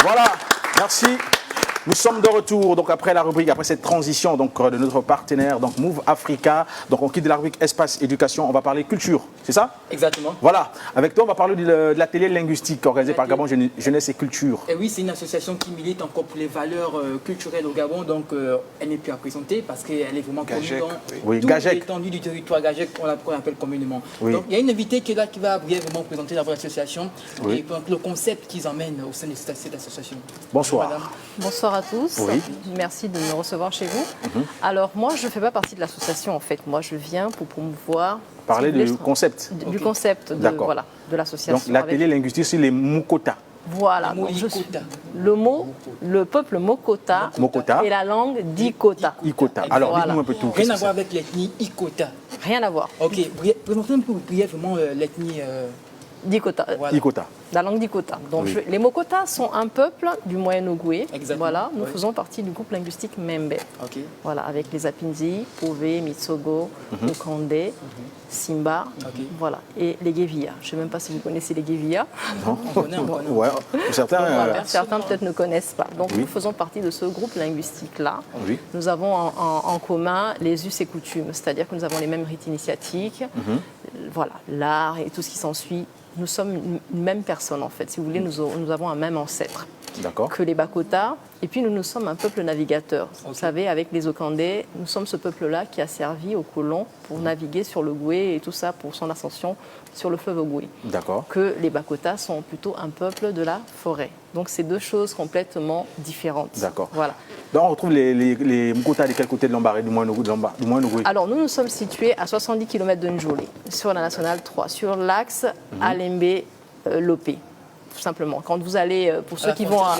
Voilà, merci. Nous sommes de retour, donc après la rubrique, après cette transition donc, de notre partenaire, donc Move Africa. Donc on quitte la rubrique Espace Éducation, on va parler culture, c'est ça? Exactement. Voilà, avec toi on va parler de l'atelier linguistique organisé par Gabon Jeunesse et Culture. Et oui, c'est une association qui milite encore pour les valeurs culturelles au Gabon, donc elle n'est plus à présenter parce qu'elle est vraiment connue dans toute l'étendue du territoire Gagec, qu'on appelle communément. Oui. Donc il y a une invitée qui est là, qui va brièvement présenter la vraie association et le concept qu'ils emmènent au sein de cette association. Bonsoir. Bonjour, bonsoir à tous, merci de me recevoir chez vous. Alors moi je ne fais pas partie de l'association en fait, moi je viens pour promouvoir... Parler du concept. Du concept de l'association. Donc l'atelier linguistique c'est les Mukota. Voilà, donc le peuple Mokota et la langue d'Ikota. Ikota. Alors dites-nous un peu tout. Rien à voir avec l'ethnie Ikota. Rien à voir. Ok, présentez-nous brièvement l'ethnie d'Ikota. Voilà. Ikota. La langue d'Ikota. Donc les Mokota sont un peuple du Moyen-Ogooué. Voilà, nous faisons partie du groupe linguistique Membe. Voilà, avec les Apinzi, Pové, Mitsogo, Okande, Simba, voilà, et les Guévilla. Je ne sais même pas si vous connaissez les Guévilla. Non, on connaît. Ouais. Certains peut-être ne connaissent pas. Donc nous faisons partie de ce groupe linguistique-là. Nous avons en commun les us et coutumes, c'est-à-dire que nous avons les mêmes rites initiatiques, voilà, l'art et tout ce qui s'ensuit. Nous sommes une même personne en fait. Si vous voulez, nous avons un même ancêtre que les Bakota. Et puis nous sommes un peuple navigateur. Vous savez, avec les Okandais, nous sommes ce peuple-là qui a servi aux colons pour naviguer sur le Goué et tout ça pour son ascension sur le fleuve Goué. Que les Bakota sont plutôt un peuple de la forêt. Donc c'est deux choses complètement différentes. Voilà. Donc on retrouve les Mukota de quel côté de l'Ambaré, du Moyen-Ogooué? Alors nous sommes situés à 70 km de Njolé, sur la nationale 3, sur l'axe Alembe-Lopé. Tout simplement. Quand vous allez, pour ceux qui vont à...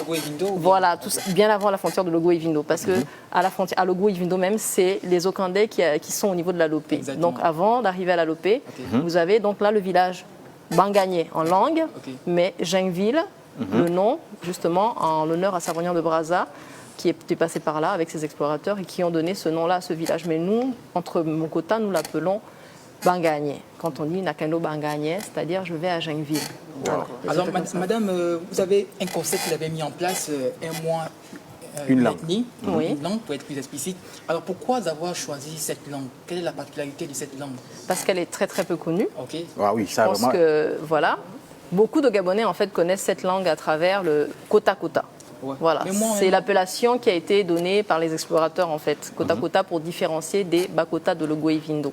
Voilà, bien avant la frontière de Logo et Vindo, parce que à Logo et Vindo même, c'est les Okandais qui sont au niveau de la Lopé. Donc avant d'arriver à la Lopé, vous avez donc là le village Bangagné en langue, mais Jingville, le nom, justement, en l'honneur à Savognant de Brazza, qui était passé par là avec ses explorateurs et qui ont donné ce nom-là à ce village. Mais nous, entre Mokota, nous l'appelons Bangagné. Quand on dit Nakano Bangagné, c'est-à-dire je vais à Jingville. Voilà. Alors, madame, vous avez un concept que vous avez mis en place, un mois, une langue. Une langue, pour être plus explicite. Alors, pourquoi avoir choisi cette langue? Quelle est la particularité de cette langue? Parce qu'elle est très très peu connue. Ah oui, ça vraiment. Que, voilà, beaucoup de Gabonais en fait connaissent cette langue à travers le Kota Kota. Voilà, c'est l'appellation qui a été donnée par les explorateurs en fait, Kota Kota, pour différencier des Bakota de Logoé Vindo.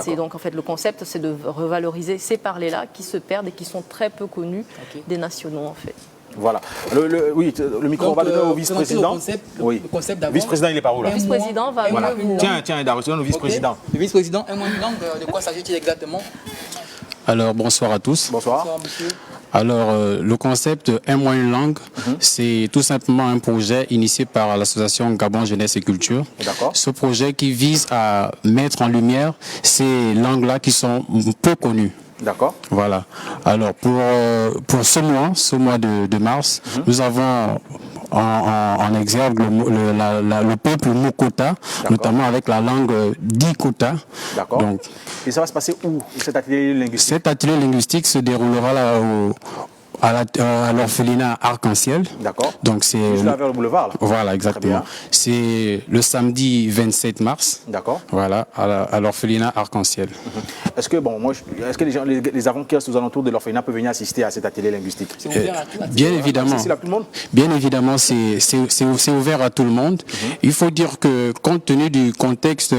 C'est donc en fait le concept, c'est de revaloriser ces parlers-là qui se perdent et qui sont très peu connus des nationaux en fait. Voilà. Le micro, on va donner au vice-président. Le vice-président, il est par où là? Le vice-président va mieux. Tiens, Darusson, le vice-président. Le vice-président, un mois de langue, de quoi s'agit-il exactement? Alors, bonsoir à tous. Bonsoir. Bonsoir, monsieur. Alors, le concept Un mois une langue, c'est tout simplement un projet initié par l'association Gabon Jeunesse et Culture. Ce projet qui vise à mettre en lumière ces langues-là qui sont peu connues. Voilà. Alors, pour ce mois de mars, nous avons en exergue le peuple Mokota, notamment avec la langue d'Ikota. Donc, et ça va se passer où, cet atelier linguistique? Cet atelier linguistique se déroulera là à l'orphelinat Arc-en-Ciel. Donc c'est juste là vers le boulevard là. Voilà, exactement. C'est le samedi 27 mars. Voilà, à l'orphelinat Arc-en-Ciel. Est-ce que est-ce que les enfants qui restent aux alentours de l'orphelinat peuvent venir assister à cet atelier linguistique? Bien évidemment. C'est ouvert à tout le monde? Bien évidemment, c'est ouvert à tout le monde. Il faut dire que compte tenu du contexte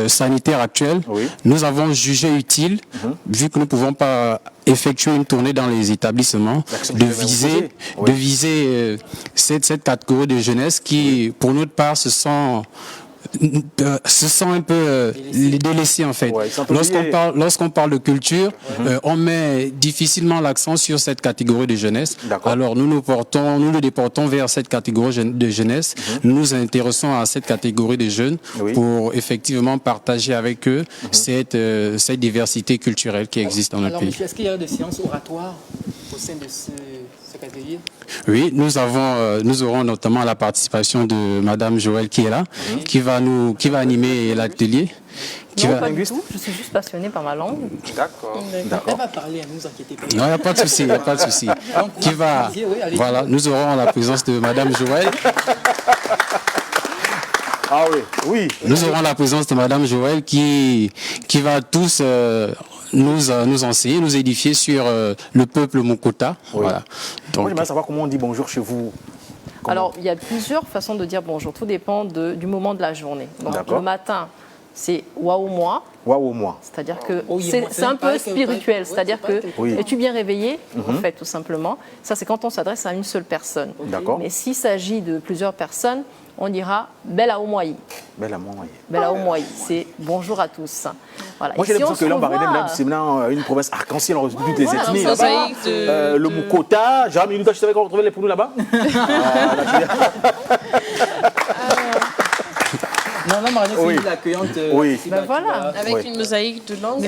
sanitaire actuel, nous avons jugé utile, vu que nous ne pouvons pas effectuer une tournée dans les établissements, de viser cette catégorie de jeunesse qui, pour notre part, se sent un peu délaissés en fait. Lorsqu'on parle de culture, on met difficilement l'accent sur cette catégorie de jeunesse. Alors nous nous déportons vers cette catégorie de jeunesse. Nous nous intéressons à cette catégorie de jeunes pour effectivement partager avec eux cette diversité culturelle qui existe dans notre pays. Est-ce qu'il y a des séances oratoires? au sein de cet atelier? Oui, nous aurons notamment la participation de Madame Joël qui est là, qui va animer l'atelier. Non, pas du tout. Je suis juste passionnée par ma langue. D'accord. Elle va parler, ne vous inquiétez pas. Non, il n'y a pas de souci, il n'y a pas de souci. Voilà, nous aurons la présence de Madame Joël. Ah oui, oui. Nous aurons la présence de Madame Joël qui va tous nous enseigner, nous édifier sur le peuple Mukota. Oui. Voilà. Donc, moi, j'aimerais savoir comment on dit bonjour chez vous. Alors, il y a plusieurs façons de dire bonjour. Tout dépend du moment de la journée. Donc, le matin, c'est Waoumoa. Waoumoa. C'est-à-dire que c'est un peu spirituel. C'est-à-dire que es-tu bien réveillé, en fait, tout simplement. Ça, c'est quand on s'adresse à une seule personne. D'accord. Mais s'il s'agit de plusieurs personnes, on dira Bella Oumoaï. Bella Oumoaï. Bella Oumoaï, c'est bonjour à tous. Voilà. Moi, j'ai l'impression que là, on va même c'est maintenant une province arc-en-ciel, on retrouve toutes les ethnies là-bas. Le Mukota, Jérémy Minuta, je savais qu'on retrouvait les Pounous là-bas. Non, Marlène, c'est l'accueillante. Oui. Voilà. Avec une mosaïque de langue.